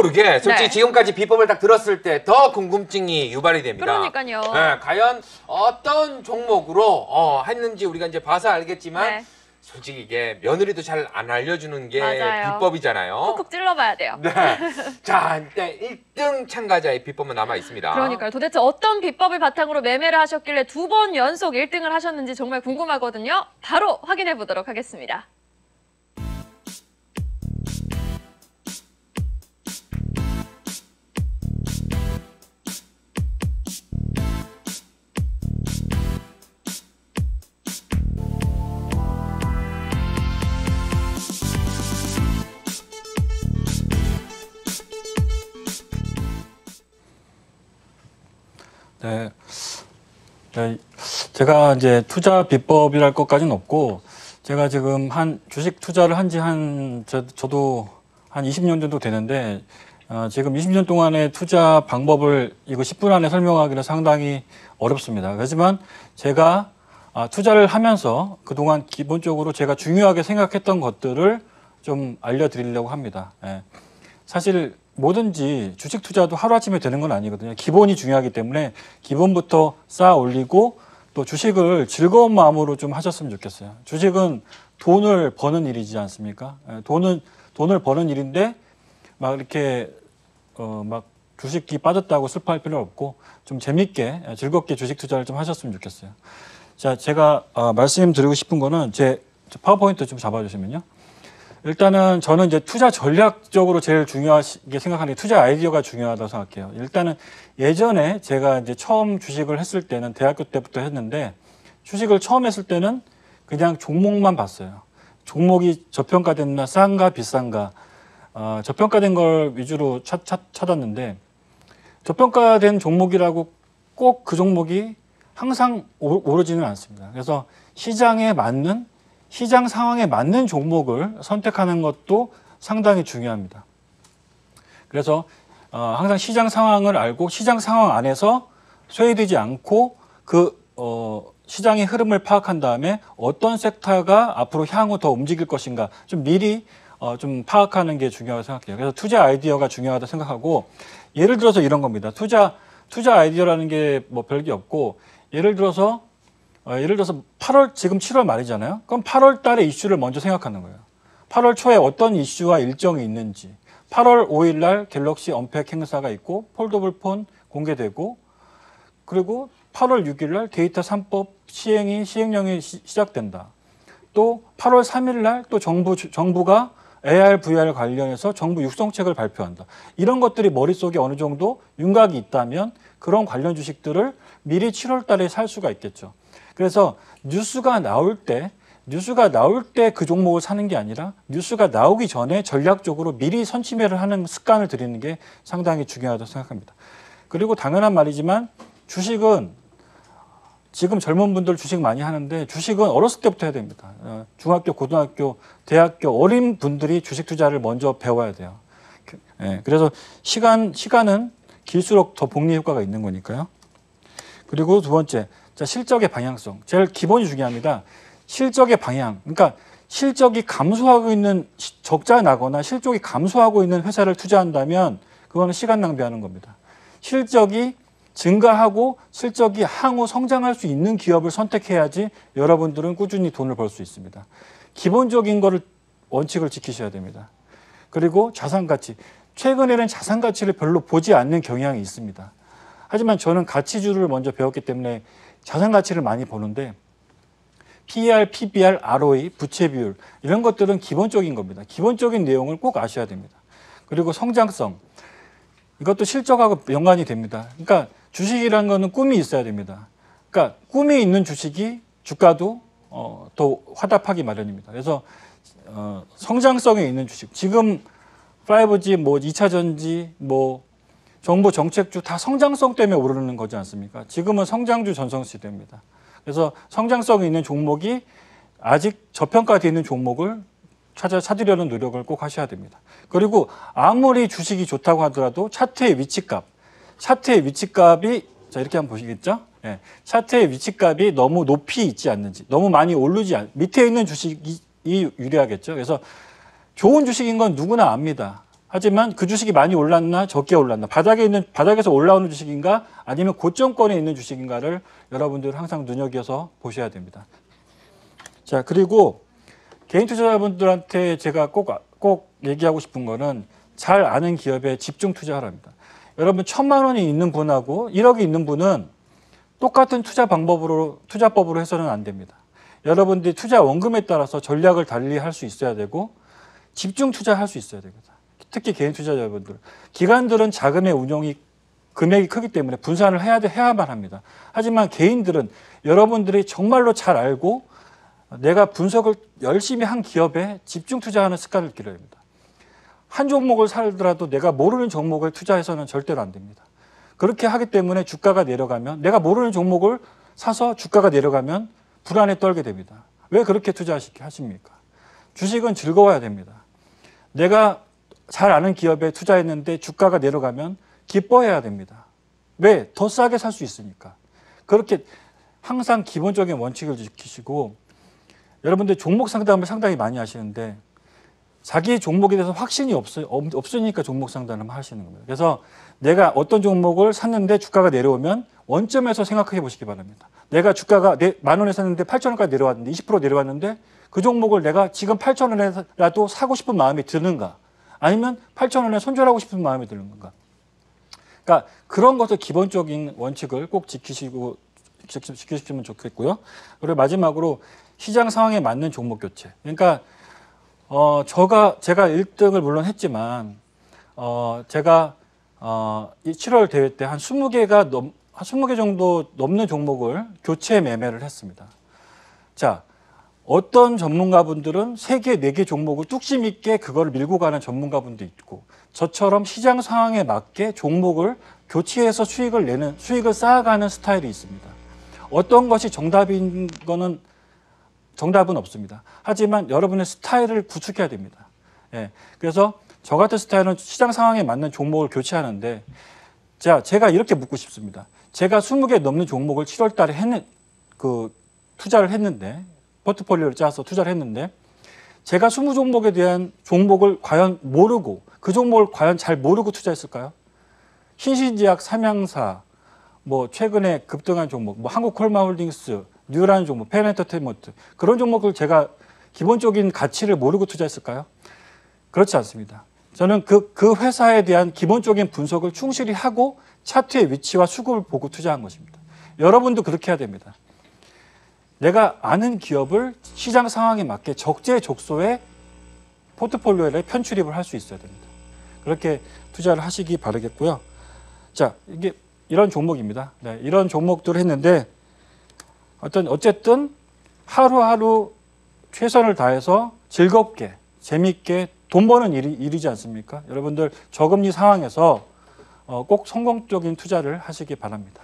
모르게 솔직히 네. 지금까지 비법을 딱 들었을 때 더 궁금증이 유발이 됩니다. 그러니까요. 네, 과연 어떤 종목으로 했는지 우리가 이제 봐서 알겠지만 네. 솔직히 이게 며느리도 잘 안 알려주는 게 맞아요. 비법이잖아요. 콕콕 찔러봐야 돼요. 네. 자, 일단 1등 참가자의 비법은 남아 있습니다. 그러니까요. 도대체 어떤 비법을 바탕으로 매매를 하셨길래 2번 연속 1등을 하셨는지 정말 궁금하거든요. 바로 확인해 보도록 하겠습니다. 네. 네, 제가 이제 투자 비법이랄 것까지는 없고, 제가 지금 주식 투자를 저도 한 20년 정도 되는데, 지금 20년 동안의 투자 방법을 이거 10분 안에 설명하기는 상당히 어렵습니다. 하지만 제가 투자를 하면서 그동안 기본적으로 제가 중요하게 생각했던 것들을 좀 알려드리려고 합니다. 예. 사실 뭐든지 주식 투자도 하루아침에 되는 건 아니거든요. 기본이 중요하기 때문에 기본부터 쌓아 올리고 또 주식을 즐거운 마음으로 좀 하셨으면 좋겠어요. 주식은 돈을 버는 일이지 않습니까? 돈을 버는 일인데 막 이렇게 막 주식이 빠졌다고 슬퍼할 필요는 없고 좀 재밌게 즐겁게 주식 투자를 좀 하셨으면 좋겠어요. 자, 제가 말씀드리고 싶은 거는 제 파워포인트 좀 잡아주시면요. 일단은 저는 이제 투자 전략적으로 제일 중요하게 생각하는 게 투자 아이디어가 중요하다고 생각해요. 일단은 예전에 제가 이제 처음 주식을 했을 때는 대학교 때부터 했는데 주식을 처음 했을 때는 그냥 종목만 봤어요. 종목이 저평가됐나 싼가 비싼가 저평가된 걸 위주로 찾았는데 저평가된 종목이라고 꼭 그 종목이 항상 오르지는 않습니다. 그래서 시장 상황에 맞는 종목을 선택하는 것도 상당히 중요합니다. 그래서 항상 시장 상황을 알고 시장 상황 안에서 소외되지 않고 시장의 흐름을 파악한 다음에 어떤 섹터가 앞으로 향후 더 움직일 것인가 좀 미리 좀 파악하는 게 중요하다고 생각해요. 그래서 투자 아이디어가 중요하다고 생각하고 예를 들어서 이런 겁니다. 투자 아이디어라는 게 뭐 별게 없고 예를 들어서 8월, 지금 7월 말이잖아요. 그럼 8월 달에 이슈를 먼저 생각하는 거예요. 8월 초에 어떤 이슈와 일정이 있는지. 8월 5일 날 갤럭시 언팩 행사가 있고 폴더블 폰 공개되고 그리고 8월 6일 날 데이터 3법 시행령이 시작된다. 또 8월 3일 날 또 정부가 AR, VR 관련해서 정부 육성책을 발표한다. 이런 것들이 머릿속에 어느 정도 윤곽이 있다면 그런 관련 주식들을 미리 7월 달에 살 수가 있겠죠. 그래서 뉴스가 나올 때 그 종목을 사는 게 아니라 뉴스가 나오기 전에 전략적으로 미리 선취매를 하는 습관을 들이는 게 상당히 중요하다고 생각합니다. 그리고 당연한 말이지만 주식은 지금 젊은 분들 주식 많이 하는데 주식은 어렸을 때부터 해야 됩니다. 중학교, 고등학교, 대학교 어린 분들이 주식 투자를 먼저 배워야 돼요. 그래서 시간은 길수록 더 복리 효과가 있는 거니까요. 그리고 두 번째, 자, 실적의 방향성. 제일 기본이 중요합니다. 실적의 방향. 그러니까 실적이 감소하고 있는 적자 나거나 실적이 감소하고 있는 회사를 투자한다면 그거는 시간 낭비하는 겁니다. 실적이 증가하고 실적이 향후 성장할 수 있는 기업을 선택해야지 여러분들은 꾸준히 돈을 벌 수 있습니다. 기본적인 거를 원칙을 지키셔야 됩니다. 그리고 자산가치. 최근에는 자산가치를 별로 보지 않는 경향이 있습니다. 하지만 저는 가치주를 먼저 배웠기 때문에 자산가치를 많이 보는데 PER, PBR, ROE, 부채 비율 이런 것들은 기본적인 겁니다. 기본적인 내용을 꼭 아셔야 됩니다. 그리고 성장성. 이것도 실적하고 연관이 됩니다. 그러니까 주식이라는 거는 꿈이 있어야 됩니다. 그러니까 꿈이 있는 주식이 주가도 더 화답하기 마련입니다. 그래서 성장성에 있는 주식. 지금 5G, 뭐 2차 전지, 뭐 정부 정책주 다 성장성 때문에 오르는 거지 않습니까? 지금은 성장주 전성 시대입니다. 그래서 성장성이 있는 종목이 아직 저평가되어 있는 종목을 찾으려는 노력을 꼭 하셔야 됩니다. 그리고 아무리 주식이 좋다고 하더라도 차트의 위치값이 자 이렇게 한번 보시겠죠? 예, 차트의 위치값이 너무 높이 있지 않는지, 너무 많이 밑에 있는 주식이 유리하겠죠. 그래서 좋은 주식인 건 누구나 압니다. 하지만 그 주식이 많이 올랐나 적게 올랐나 바닥에서 올라오는 주식인가 아니면 고점권에 있는 주식인가를 여러분들 항상 눈여겨서 보셔야 됩니다. 자, 그리고 개인 투자자분들한테 제가 꼭 얘기하고 싶은 거는 잘 아는 기업에 집중 투자하랍니다. 여러분 1,000만 원이 있는 분하고 1억이 있는 분은 똑같은 투자법으로 해서는 안 됩니다. 여러분들이 투자 원금에 따라서 전략을 달리 할 수 있어야 되고 집중 투자할 수 있어야 됩니다. 특히 개인 투자자분들. 기관들은 자금의 운용이 금액이 크기 때문에 분산을 해야만 합니다. 하지만 개인들은 여러분들이 정말로 잘 알고 내가 분석을 열심히 한 기업에 집중 투자하는 습관을 길러야 합니다. 한 종목을 사더라도 내가 모르는 종목을 투자해서는 절대로 안 됩니다. 그렇게 하기 때문에 주가가 내려가면 내가 모르는 종목을 사서 주가가 내려가면 불안에 떨게 됩니다. 왜 그렇게 투자하십니까? 주식은 즐거워야 됩니다. 내가 잘 아는 기업에 투자했는데 주가가 내려가면 기뻐해야 됩니다. 왜? 더 싸게 살 수 있으니까. 그렇게 항상 기본적인 원칙을 지키시고 여러분들 종목 상담을 상당히 많이 하시는데 자기 종목에 대해서 확신이 없으니까 종목 상담을 하시는 겁니다. 그래서 내가 어떤 종목을 샀는데 주가가 내려오면 원점에서 생각해 보시기 바랍니다. 내가 주가가 10,000원에 샀는데 8,000원까지 내려왔는데 20% 내려왔는데 그 종목을 내가 지금 8,000원에라도 사고 싶은 마음이 드는가 아니면 8,000원에 손절하고 싶은 마음이 드는 건가. 그러니까 그런 것을 기본적인 원칙을 꼭 지키시면 좋겠고요. 그리고 마지막으로 시장 상황에 맞는 종목 교체. 그러니까 제가 1등을 물론 했지만 제가 7월 대회 때 한 20개 정도 넘는 종목을 교체 매매를 했습니다. 자, 어떤 전문가분들은 3개, 4개 종목을 뚝심 있게 그거를 밀고 가는 전문가분도 있고 저처럼 시장 상황에 맞게 종목을 교체해서 수익을 쌓아가는 스타일이 있습니다. 어떤 것이 정답은 없습니다. 하지만 여러분의 스타일을 구축해야 됩니다. 예, 그래서 저 같은 스타일은 시장 상황에 맞는 종목을 교체하는데 자, 제가 이렇게 묻고 싶습니다. 제가 20개 넘는 종목을 7월 달에 투자를 했는데 포트폴리오를 짜서 투자를 했는데 제가 20종목에 대한 종목을 과연 모르고 그 종목을 과연 잘 모르고 투자했을까요? 신신지약, 삼양사, 최근에 급등한 종목, 한국콜마홀딩스, 뉴라는 종목, 펜엔터테인먼트 그런 종목을 제가 기본적인 가치를 모르고 투자했을까요? 그렇지 않습니다. 저는 그 회사에 대한 기본적인 분석을 충실히 하고 차트의 위치와 수급을 보고 투자한 것입니다. 여러분도 그렇게 해야 됩니다. 내가 아는 기업을 시장 상황에 맞게 적재적소에 포트폴리오에 편출입을 할 수 있어야 됩니다. 그렇게 투자를 하시기 바라겠고요. 자, 이게 이런 종목입니다. 네, 이런 종목들을 했는데 어쨌든 하루하루 최선을 다해서 즐겁게 재미있게 돈 버는 일이지 않습니까? 여러분들 저금리 상황에서 꼭 성공적인 투자를 하시기 바랍니다.